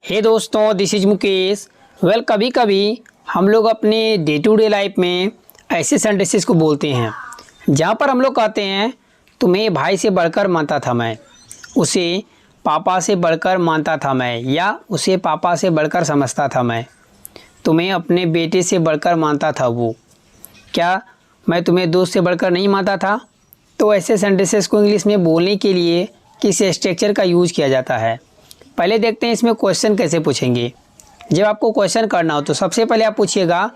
हे दोस्तों, this is Mukesh. कभी कभी हम लोग अपने डे टू डे लाइफ में ऐसे सेंटेंसेस को बोलते हैं जहाँ पर हम लोग कहते हैं तुम्हें भाई से बढ़कर मानता था मैं, उसे पापा से बढ़कर मानता था मैं, या उसे पापा से बढ़कर समझता था मैं, तुम्हें अपने बेटे से बढ़कर मानता था वो। क्या मैं तुम्हें दोस्त से बढ़कर नहीं मानता था? तो ऐसे सेंटेंसेस को इंग्लिश में बोलने के लिए किस स्ट्रक्चर का यूज किया जाता है, पहले देखते हैं इसमें क्वेश्चन कैसे पूछेंगे। जब आपको क्वेश्चन करना हो तो सबसे पहले आप पूछिएगा,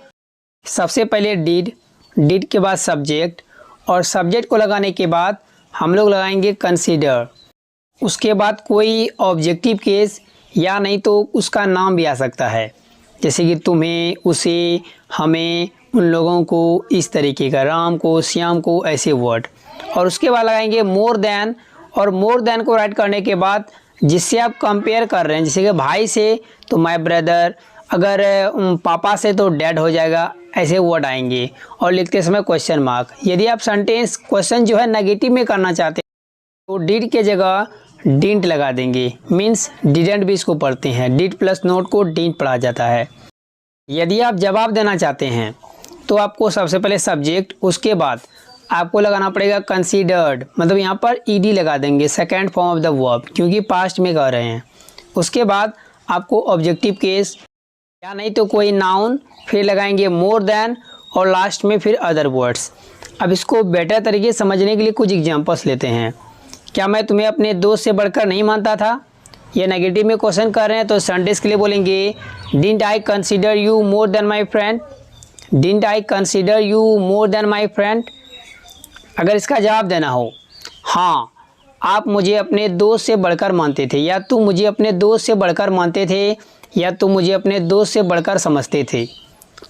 सबसे पहले डिड के बाद सब्जेक्ट, और सब्जेक्ट को लगाने के बाद हम लोग लगाएंगे कंसीडर। उसके बाद कोई ऑब्जेक्टिव केस या नहीं तो उसका नाम भी आ सकता है, जैसे कि तुम्हें, उसे, हमें, उन लोगों को, इस तरीके का, राम को, श्याम को, ऐसे वर्ड। और उसके बाद लगाएंगे मोर देन, और मोर देन को राइट करने के बाद जिससे आप कंपेयर कर रहे हैं, जैसे कि भाई से तो माय ब्रदर, अगर पापा से तो डैड हो जाएगा, ऐसे वर्ड आएंगे। और लिखते समय क्वेश्चन मार्क। यदि आप सेंटेंस क्वेश्चन जो है नेगेटिव में करना चाहते हैं तो डिड के जगह डिडंट लगा देंगे, मीन्स डिडंट भी इसको पढ़ते हैं, डिड प्लस नोट को डिडंट पढ़ा जाता है। यदि आप जवाब देना चाहते हैं तो आपको सबसे पहले सब्जेक्ट, उसके बाद आपको लगाना पड़ेगा कंसीडर्ड, मतलब यहाँ पर ईडी लगा देंगे, second form of the verb, क्योंकि पास्ट में कर रहे हैं। उसके बाद आपको ऑब्जेक्टिव केस या नहीं तो कोई नाउन, फिर लगाएंगे मोर देन, और लास्ट में फिर अदर वर्ड्स। अब इसको बेटर तरीके से समझने के लिए कुछ एग्जांपल्स लेते हैं। क्या मैं तुम्हें अपने दोस्त से बढ़कर नहीं मानता था? ये नेगेटिव में क्वेश्चन कर रहे हैं तो सेंटेंस के लिए बोलेंगे didn't I consider you more than my friend, didn't I consider you more than my friend. अगर इसका जवाब देना हो, हाँ आप मुझे अपने दोस्त से बढ़कर मानते थे, या तुम मुझे अपने दोस्त से बढ़कर मानते थे, या तुम मुझे अपने दोस्त से बढ़कर समझते थे,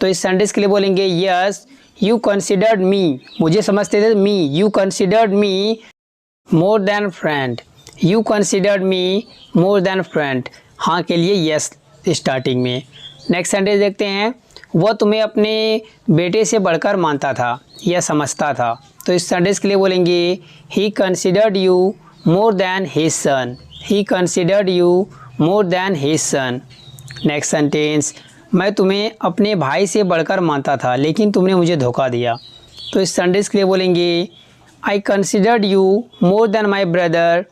तो इस सेंटेंस के लिए बोलेंगे यस यू कंसिडर्ड मी, मुझे समझते थे, me, you considered me more than friend, you considered me more than friend. हाँ के लिए यस स्टार्टिंग में। नेक्स्ट सेंटेंस देखते हैं, वह तुम्हें अपने बेटे से बढ़कर मानता था या समझता था, तो इस सेंटेंस के लिए बोलेंगे he considered you more then his son, he considered you more then his son. Next sentence, मैं तुम्हें अपने भाई से बढ़कर मानता था लेकिन तुमने मुझे धोखा दिया, तो इस सेंटेंस के लिए बोलेंगे I considered you more than my brother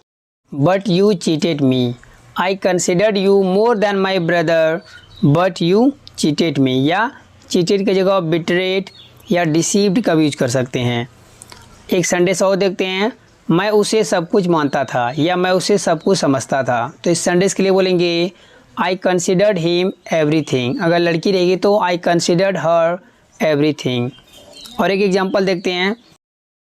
but you cheated me, I considered you more than my brother but you cheated me, या चीटेड की जगह बिटरेट या डिसीव्ड का भी यूज कर सकते हैं। एक सेंटेंस और देखते हैं, मैं उसे सब कुछ मानता था या मैं उसे सब कुछ समझता था, तो इस सेंटेंस के लिए बोलेंगे आई कंसिडर्ड हिम एवरीथिंग। अगर लड़की रहेगी तो आई कंसिडर्ड हर एवरीथिंग। और एक एग्जांपल देखते हैं,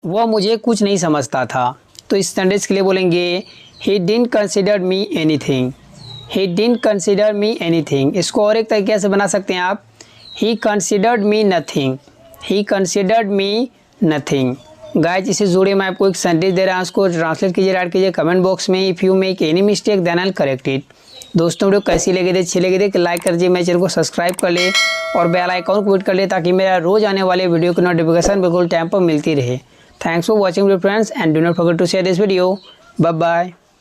वह मुझे कुछ नहीं समझता था, तो इस सेंटेंस के लिए बोलेंगे he didn't consider me anything, he didn't consider me anything. इसको और एक तरीके से बना सकते हैं आप, he considered me nothing, he considered me nothing. Guys, इसे जुड़े मैं आपको एक सेंटेंस दे रहा हूँ, उसको ट्रांसलेट कीजिए, राइट कीजिए कमेंट बॉक्स में। If you make any mistake then I will correct it. दोस्तों, वीडियो कैसी लगी थी, अच्छी लगी थी कि लाइक कर दीजिए, मेरे चैनल को सब्सक्राइब कर ले और बेल आइकन को हिट कर ले ताकि मेरा रोज आने वाले वीडियो की नोटिफिकेशन बिल्कुल टाइम पर मिलती रहे। Thanks for watching friends and do not forget to share this video. Bye bye.